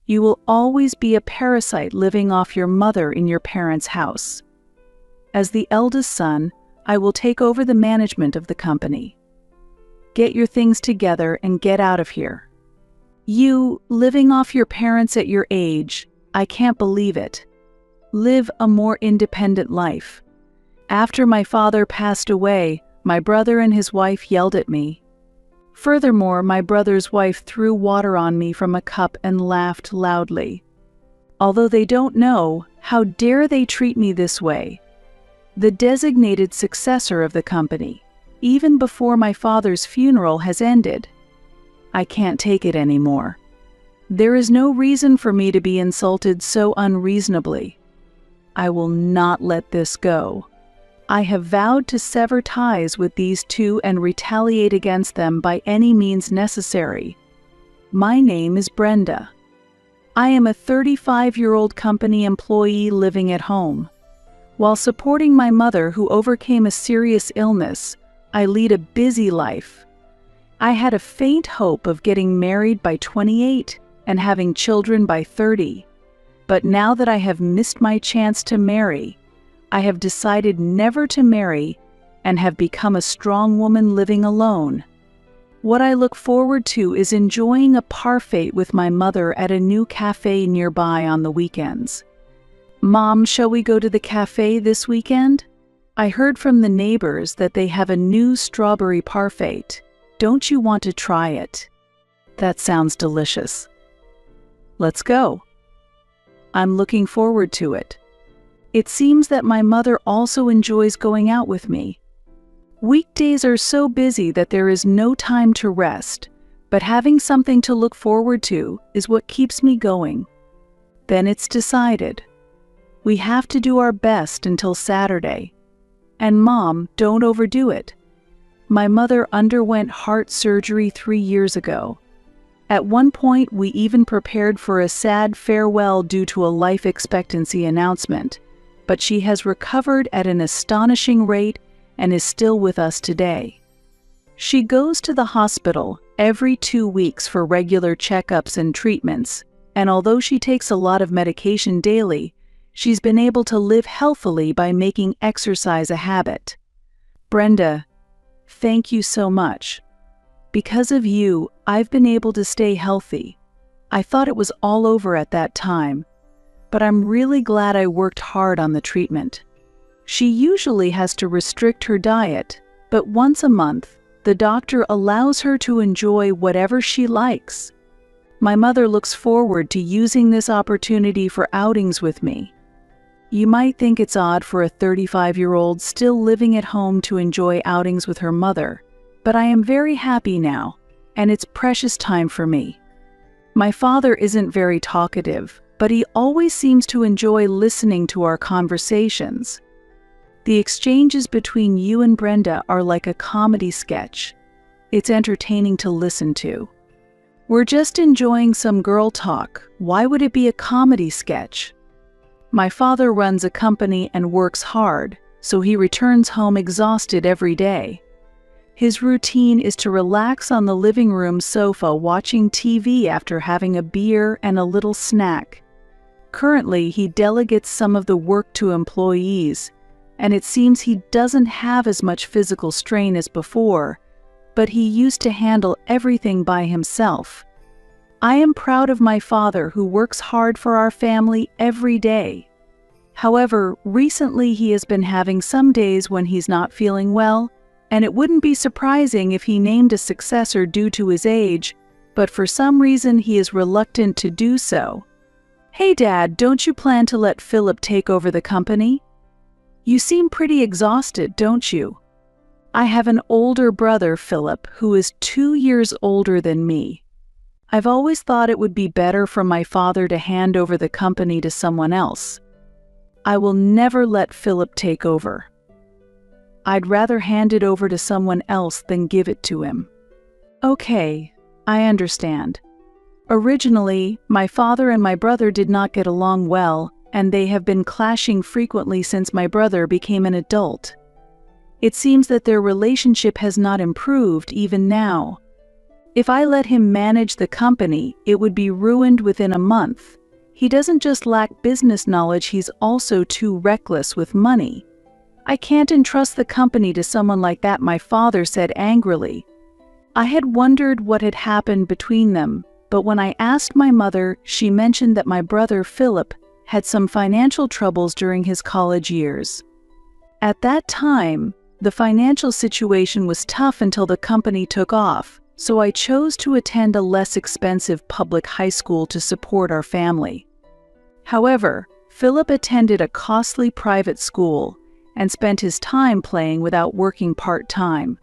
You will always be a parasite living off your mother in your parents' house. As the eldest son, I will take over the management of the company. Get your things together and get out of here. You, living off your parents at your age, I can't believe it. Live a more independent life. After my father passed away, my brother and his wife yelled at me. Furthermore, my brother's wife threw water on me from a cup and laughed loudly. Although they don't know, how dare they treat me this way? The designated successor of the company, even before my father's funeral has ended. I can't take it anymore. There is no reason for me to be insulted so unreasonably. I will not let this go. I have vowed to sever ties with these two and retaliate against them by any means necessary. My name is Brenda. I am a 35-year-old company employee living at home. While supporting my mother who overcame a serious illness, I lead a busy life. I had a faint hope of getting married by 28 and having children by 30. But now that I have missed my chance to marry, I have decided never to marry and have become a strong woman living alone. What I look forward to is enjoying a parfait with my mother at a new cafe nearby on the weekends. Mom, shall we go to the cafe this weekend? I heard from the neighbors that they have a new strawberry parfait. Don't you want to try it? That sounds delicious. Let's go. I'm looking forward to it. It seems that my mother also enjoys going out with me. Weekdays are so busy that there is no time to rest, but having something to look forward to is what keeps me going. Then it's decided. We have to do our best until Saturday. And Mom, don't overdo it. My mother underwent heart surgery 3 years ago. At one point, we even prepared for a sad farewell due to a life expectancy announcement, but she has recovered at an astonishing rate and is still with us today. She goes to the hospital every 2 weeks for regular checkups and treatments, and although she takes a lot of medication daily, she's been able to live healthily by making exercise a habit. Brenda, thank you so much. Because of you, I've been able to stay healthy. I thought it was all over at that time, but I'm really glad I worked hard on the treatment. She usually has to restrict her diet, but once a month, the doctor allows her to enjoy whatever she likes. My mother looks forward to using this opportunity for outings with me. You might think it's odd for a 35-year-old still living at home to enjoy outings with her mother, but I am very happy now, and it's precious time for me. My father isn't very talkative, but he always seems to enjoy listening to our conversations. The exchanges between you and Brenda are like a comedy sketch. It's entertaining to listen to. We're just enjoying some girl talk. Why would it be a comedy sketch? My father runs a company and works hard, so he returns home exhausted every day. His routine is to relax on the living room sofa watching TV after having a beer and a little snack. Currently, he delegates some of the work to employees, and it seems he doesn't have as much physical strain as before, but he used to handle everything by himself. I am proud of my father who works hard for our family every day. However, recently he has been having some days when he's not feeling well, and it wouldn't be surprising if he named a successor due to his age, but for some reason he is reluctant to do so. Hey Dad, don't you plan to let Philip take over the company? You seem pretty exhausted, don't you? I have an older brother, Philip, who is 2 years older than me. I've always thought it would be better for my father to hand over the company to someone else. I will never let Philip take over. I'd rather hand it over to someone else than give it to him. Okay, I understand. Originally, my father and my brother did not get along well, and they have been clashing frequently since my brother became an adult. It seems that their relationship has not improved even now. If I let him manage the company, it would be ruined within a month. He doesn't just lack business knowledge, he's also too reckless with money. I can't entrust the company to someone like that, my father said angrily. I had wondered what had happened between them, but when I asked my mother, she mentioned that my brother Philip had some financial troubles during his college years. At that time, the financial situation was tough until the company took off, so I chose to attend a less expensive public high school to support our family. However, Philip attended a costly private school and spent his time playing without working part-time.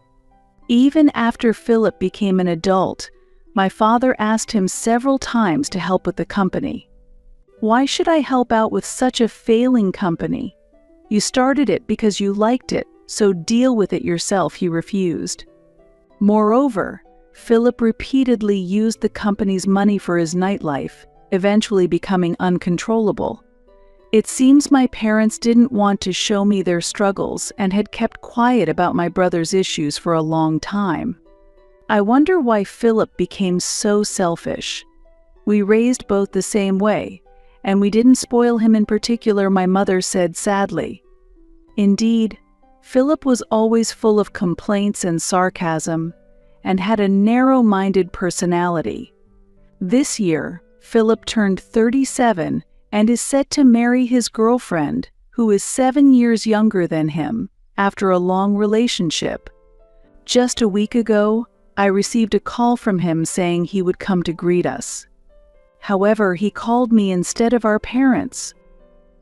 Even after Philip became an adult, my father asked him several times to help with the company. Why should I help out with such a failing company? You started it because you liked it, so deal with it yourself, he refused. Moreover, Philip repeatedly used the company's money for his nightlife, eventually becoming uncontrollable. It seems my parents didn't want to show me their struggles and had kept quiet about my brother's issues for a long time. I wonder why Philip became so selfish. We raised both the same way, and we didn't spoil him in particular, my mother said sadly. Indeed, Philip was always full of complaints and sarcasm, and had a narrow-minded personality. This year, Philip turned 37 and is set to marry his girlfriend, who is 7 years younger than him, after a long relationship. Just a week ago, I received a call from him saying he would come to greet us. However, he called me instead of our parents.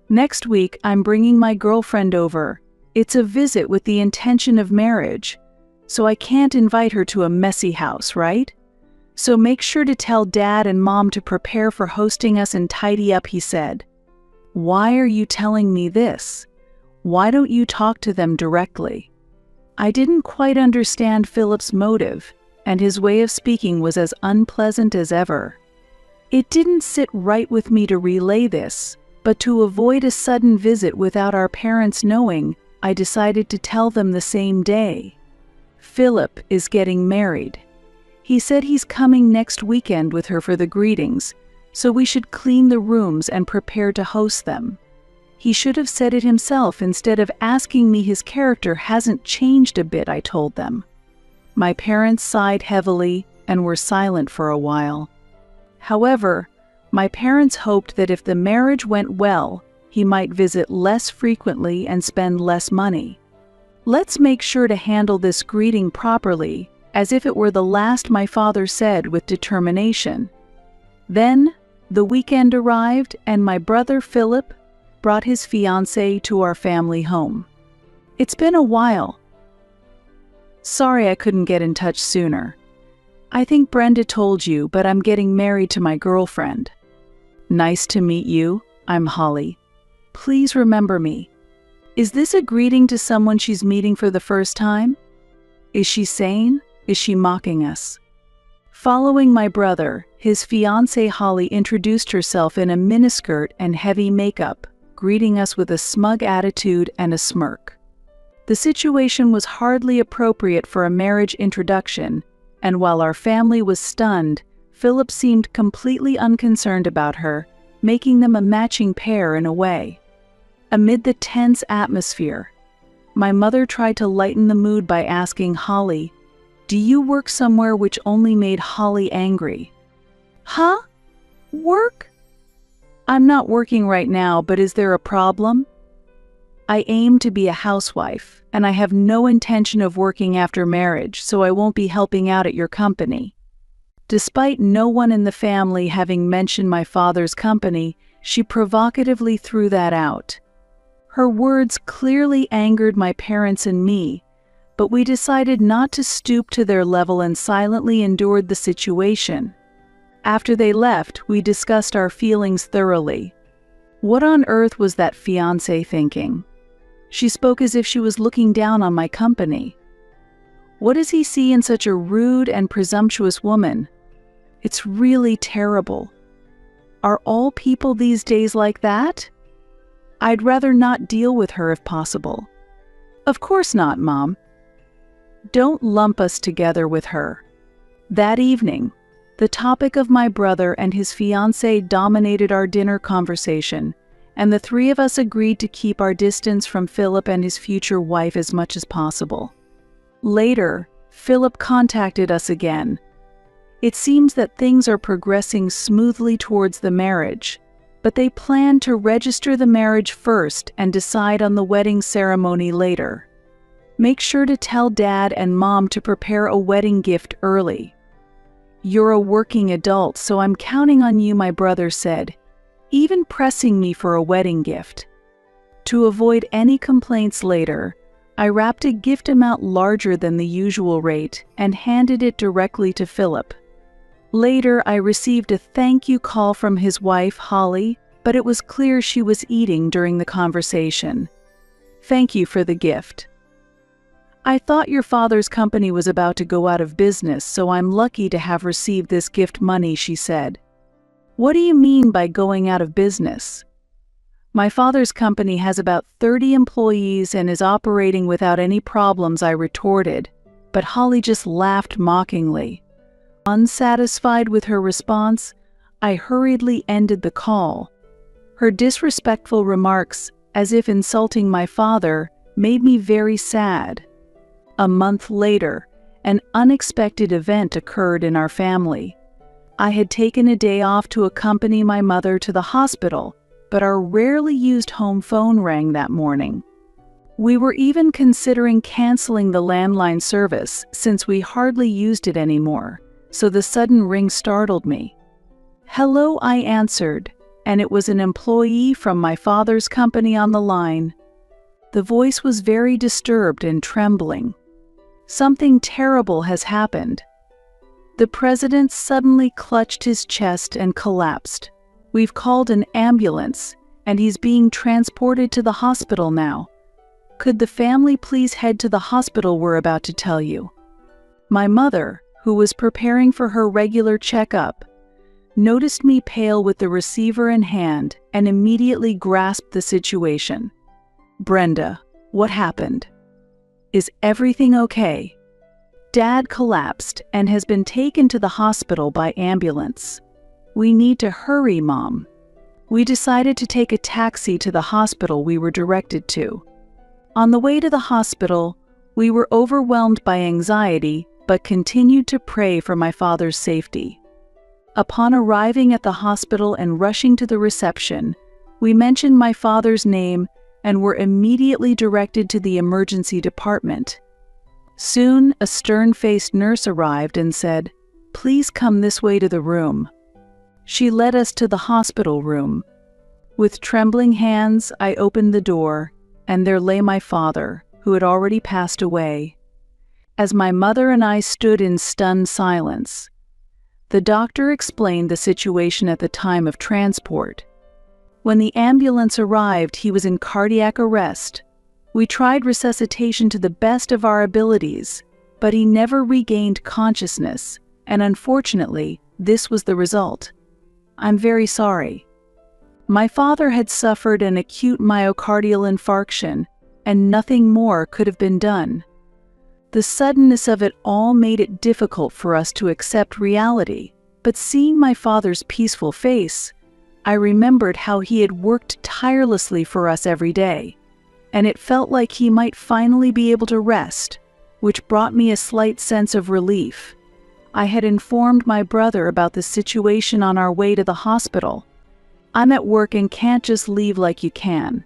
Next week, I'm bringing my girlfriend over. It's a visit with the intention of marriage, so I can't invite her to a messy house, right? So make sure to tell Dad and Mom to prepare for hosting us and tidy up, he said. Why are you telling me this? Why don't you talk to them directly? I didn't quite understand Philip's motive, and his way of speaking was as unpleasant as ever. It didn't sit right with me to relay this, but to avoid a sudden visit without our parents knowing, I decided to tell them the same day. Philip is getting married. He said he's coming next weekend with her for the greetings, so we should clean the rooms and prepare to host them. He should have said it himself instead of asking me. His character hasn't changed a bit, I told them. My parents sighed heavily and were silent for a while. However, my parents hoped that if the marriage went well, he might visit less frequently and spend less money. Let's make sure to handle this greeting properly, as if it were the last, my father said with determination. Then, the weekend arrived and my brother Philip brought his fiancée to our family home. It's been a while. Sorry I couldn't get in touch sooner. I think Brenda told you, but I'm getting married to my girlfriend. Nice to meet you. I'm Holly. Please remember me. Is this a greeting to someone she's meeting for the first time? Is she sane? Is she mocking us? Following my brother, his fiancée Holly introduced herself in a miniskirt and heavy makeup, greeting us with a smug attitude and a smirk. The situation was hardly appropriate for a marriage introduction, and while our family was stunned, Philip seemed completely unconcerned about her, making them a matching pair in a way. Amid the tense atmosphere, my mother tried to lighten the mood by asking Holly, "Do you work somewhere?" which only made Holly angry. Huh? Work? I'm not working right now, but is there a problem? I aim to be a housewife, and I have no intention of working after marriage, so I won't be helping out at your company. Despite no one in the family having mentioned my father's company, she provocatively threw that out. Her words clearly angered my parents and me, but we decided not to stoop to their level and silently endured the situation. After they left, we discussed our feelings thoroughly. What on earth was that fiancé thinking? She spoke as if she was looking down on my company. What does he see in such a rude and presumptuous woman? It's really terrible. Are all people these days like that? I'd rather not deal with her if possible. Of course not, Mom. Don't lump us together with her. That evening, the topic of my brother and his fiancée dominated our dinner conversation, and the three of us agreed to keep our distance from Philip and his future wife as much as possible. Later, Philip contacted us again. It seems that things are progressing smoothly towards the marriage, but they plan to register the marriage first and decide on the wedding ceremony later. Make sure to tell Dad and Mom to prepare a wedding gift early. You're a working adult, so I'm counting on you, my brother said, even pressing me for a wedding gift. To avoid any complaints later, I wrapped a gift amount larger than the usual rate and handed it directly to Philip. Later, I received a thank you call from his wife, Holly, but it was clear she was eating during the conversation. Thank you for the gift. I thought your father's company was about to go out of business, so I'm lucky to have received this gift money, she said. What do you mean by going out of business? My father's company has about 30 employees and is operating without any problems, I retorted, but Holly just laughed mockingly. Unsatisfied with her response, I hurriedly ended the call. Her disrespectful remarks, as if insulting my father, made me very sad. A month later, an unexpected event occurred in our family. I had taken a day off to accompany my mother to the hospital, but our rarely used home phone rang that morning. We were even considering canceling the landline service since we hardly used it anymore, so the sudden ring startled me. Hello, I answered, and it was an employee from my father's company on the line. The voice was very disturbed and trembling. Something terrible has happened. The president suddenly clutched his chest and collapsed. We've called an ambulance, and he's being transported to the hospital now. Could the family please head to the hospital we're about to tell you? My mother, who was preparing for her regular checkup, noticed me pale with the receiver in hand and immediately grasped the situation. Brenda, what happened? Is everything okay? Dad collapsed and has been taken to the hospital by ambulance. We need to hurry, Mom. We decided to take a taxi to the hospital we were directed to. On the way to the hospital, we were overwhelmed by anxiety but continued to pray for my father's safety. Upon arriving at the hospital and rushing to the reception, we mentioned my father's name and were immediately directed to the emergency department. Soon, a stern-faced nurse arrived and said, "Please come this way to the room." She led us to the hospital room. With trembling hands, I opened the door, and there lay my father, who had already passed away. As my mother and I stood in stunned silence, the doctor explained the situation at the time of transport. When the ambulance arrived, he was in cardiac arrest. We tried resuscitation to the best of our abilities, but he never regained consciousness, and unfortunately, this was the result. I'm very sorry. My father had suffered an acute myocardial infarction, and nothing more could have been done. The suddenness of it all made it difficult for us to accept reality, but seeing my father's peaceful face, I remembered how he had worked tirelessly for us every day, and it felt like he might finally be able to rest, which brought me a slight sense of relief. I had informed my brother about the situation on our way to the hospital. I'm at work and can't just leave like you can.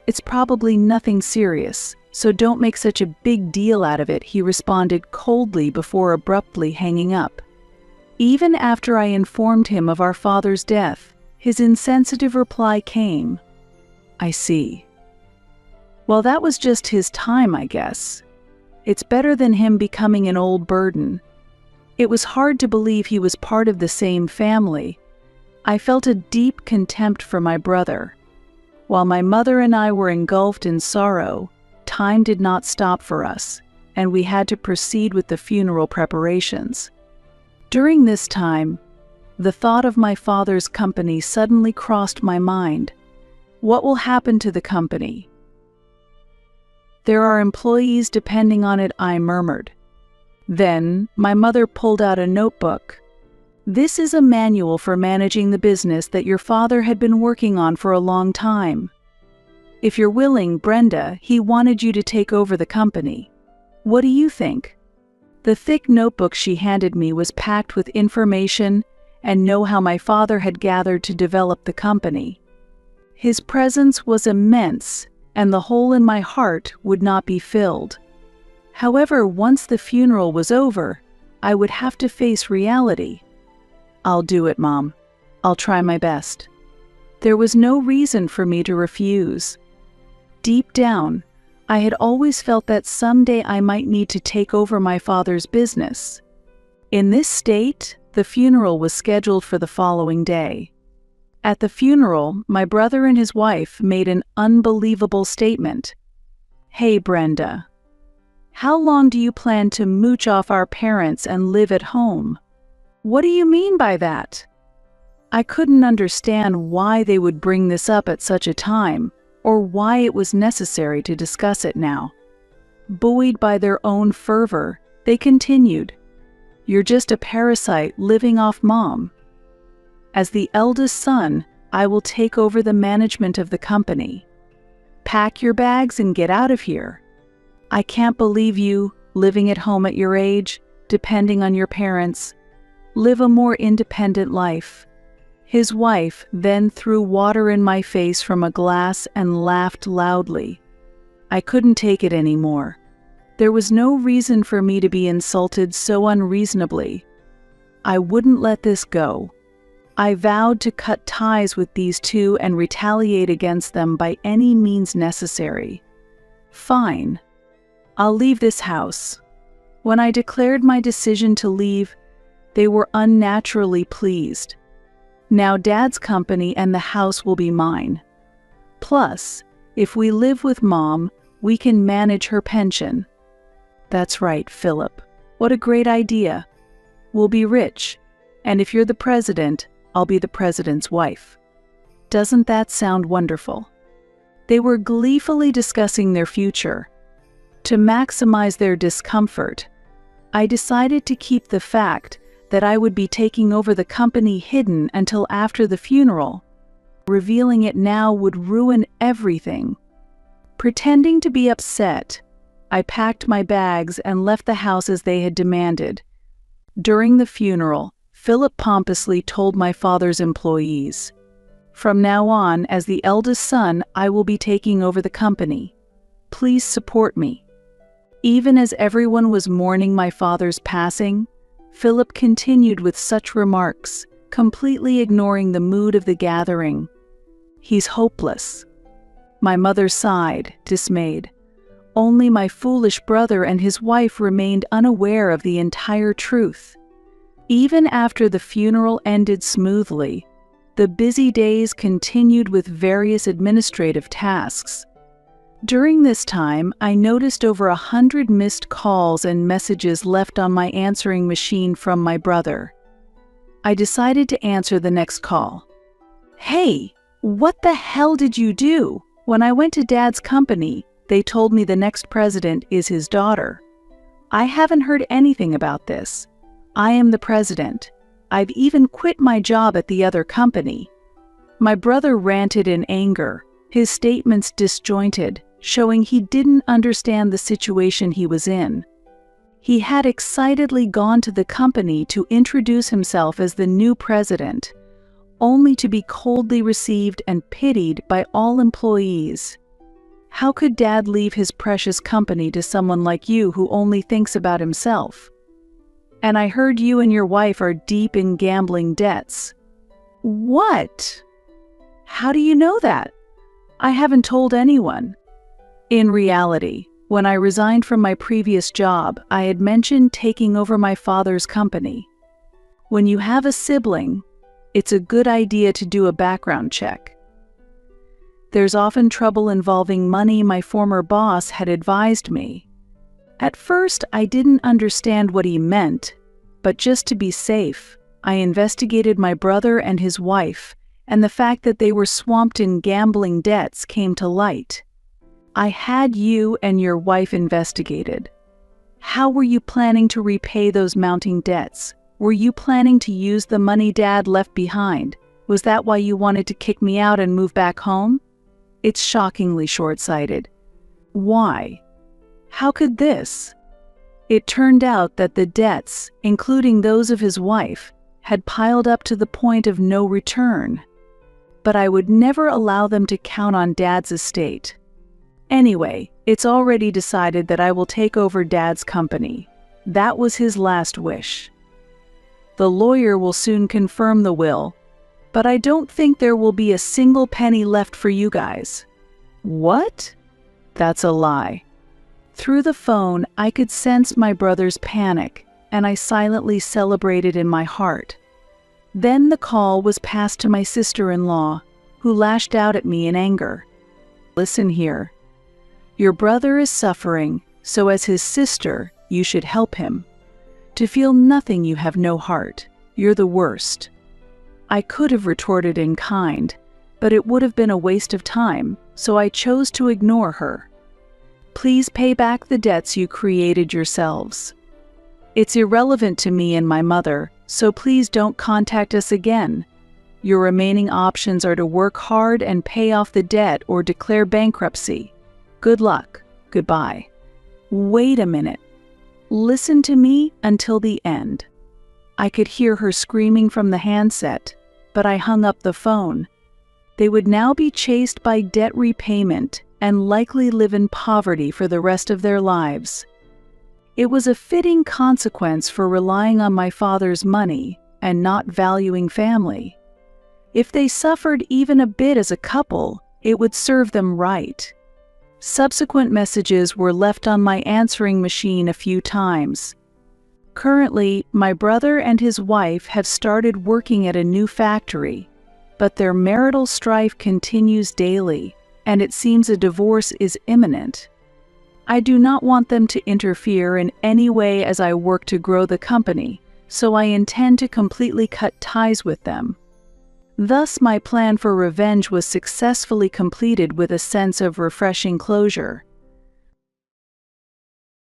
It's probably nothing serious, so don't make such a big deal out of it, he responded coldly before abruptly hanging up. Even after I informed him of our father's death, his insensitive reply came, "I see." Well, that was just his time, I guess. It's better than him becoming an old burden. It was hard to believe he was part of the same family. I felt a deep contempt for my brother. While my mother and I were engulfed in sorrow, time did not stop for us, and we had to proceed with the funeral preparations. During this time, the thought of my father's company suddenly crossed my mind. What will happen to the company? There are employees depending on it, I murmured. Then, my mother pulled out a notebook. "This is a manual for managing the business that your father had been working on for a long time. If you're willing, Brenda, he wanted you to take over the company. What do you think?" The thick notebook she handed me was packed with information and know-how my father had gathered to develop the company. His presence was immense, and the hole in my heart would not be filled. However, once the funeral was over, I would have to face reality. "I'll do it, Mom. I'll try my best." There was no reason for me to refuse. Deep down, I had always felt that someday I might need to take over my father's business. In this state, the funeral was scheduled for the following day. At the funeral, my brother and his wife made an unbelievable statement. "Hey, Brenda, how long do you plan to mooch off our parents and live at home?" "What do you mean by that?" I couldn't understand why they would bring this up at such a time, or why it was necessary to discuss it now. Buoyed by their own fervor, they continued, "You're just a parasite living off Mom. As the eldest son, I will take over the management of the company. Pack your bags and get out of here. I can't believe you, living at home at your age, depending on your parents. Live a more independent life." His wife then threw water in my face from a glass and laughed loudly. I couldn't take it anymore. There was no reason for me to be insulted so unreasonably. I wouldn't let this go. I vowed to cut ties with these two and retaliate against them by any means necessary. "Fine. I'll leave this house." When I declared my decision to leave, they were unnaturally pleased. Now Dad's company and the house will be mine. Plus, if we live with Mom, we can manage her pension. "That's right, Philip. What a great idea. We'll be rich, and if you're the president, I'll be the president's wife. Doesn't that sound wonderful?" They were gleefully discussing their future. To maximize their discomfort, I decided to keep the fact that I would be taking over the company hidden until after the funeral. Revealing it now would ruin everything. Pretending to be upset, I packed my bags and left the house as they had demanded. During the funeral, Philip pompously told my father's employees, "From now on, as the eldest son, I will be taking over the company. Please support me." Even as everyone was mourning my father's passing, Philip continued with such remarks, completely ignoring the mood of the gathering. "He's hopeless." My mother sighed, dismayed. Only my foolish brother and his wife remained unaware of the entire truth. Even after the funeral ended smoothly, the busy days continued with various administrative tasks. During this time, I noticed over 100 missed calls and messages left on my answering machine from my brother. I decided to answer the next call. "Hey, what the hell did you do? When I went to Dad's company, they told me the next president is his daughter. I haven't heard anything about this. I am the president. I've even quit my job at the other company." My brother ranted in anger, his statements disjointed, showing he didn't understand the situation he was in. He had excitedly gone to the company to introduce himself as the new president, only to be coldly received and pitied by all employees. How could Dad leave his precious company to someone like you who only thinks about himself? "And I heard you and your wife are deep in gambling debts." "What? How do you know that?" "I haven't told anyone." In reality, when I resigned from my previous job, I had mentioned taking over my father's company. When you have a sibling, it's a good idea to do a background check. There's often trouble involving money, my former boss had advised me. At first, I didn't understand what he meant, but just to be safe, I investigated my brother and his wife, and the fact that they were swamped in gambling debts came to light. I had you and your wife investigated. How were you planning to repay those mounting debts? Were you planning to use the money Dad left behind? Was that why you wanted to kick me out and move back home? It's shockingly short-sighted. Why? How could this? It turned out that the debts, including those of his wife, had piled up to the point of no return. But I would never allow them to count on Dad's estate. Anyway, it's already decided that I will take over Dad's company. That was his last wish. The lawyer will soon confirm the will, but I don't think there will be a single penny left for you guys. What? That's a lie. Through the phone, I could sense my brother's panic, and I silently celebrated in my heart. Then the call was passed to my sister-in-law, who lashed out at me in anger. Listen here. Your brother is suffering, so as his sister, you should help him. To feel nothing, you have no heart. You're the worst. I could have retorted in kind, but it would have been a waste of time, so I chose to ignore her. Please pay back the debts you created yourselves. It's irrelevant to me and my mother, so please don't contact us again. Your remaining options are to work hard and pay off the debt or declare bankruptcy. Good luck. Goodbye. Wait a minute. Listen to me until the end. I could hear her screaming from the handset, but I hung up the phone. They would now be chased by debt repayment and likely live in poverty for the rest of their lives. It was a fitting consequence for relying on my father's money and not valuing family. If they suffered even a bit as a couple, it would serve them right. Subsequent messages were left on my answering machine a few times. Currently, my brother and his wife have started working at a new factory, but their marital strife continues daily, and it seems a divorce is imminent. I do not want them to interfere in any way as I work to grow the company, so I intend to completely cut ties with them. Thus, my plan for revenge was successfully completed with a sense of refreshing closure.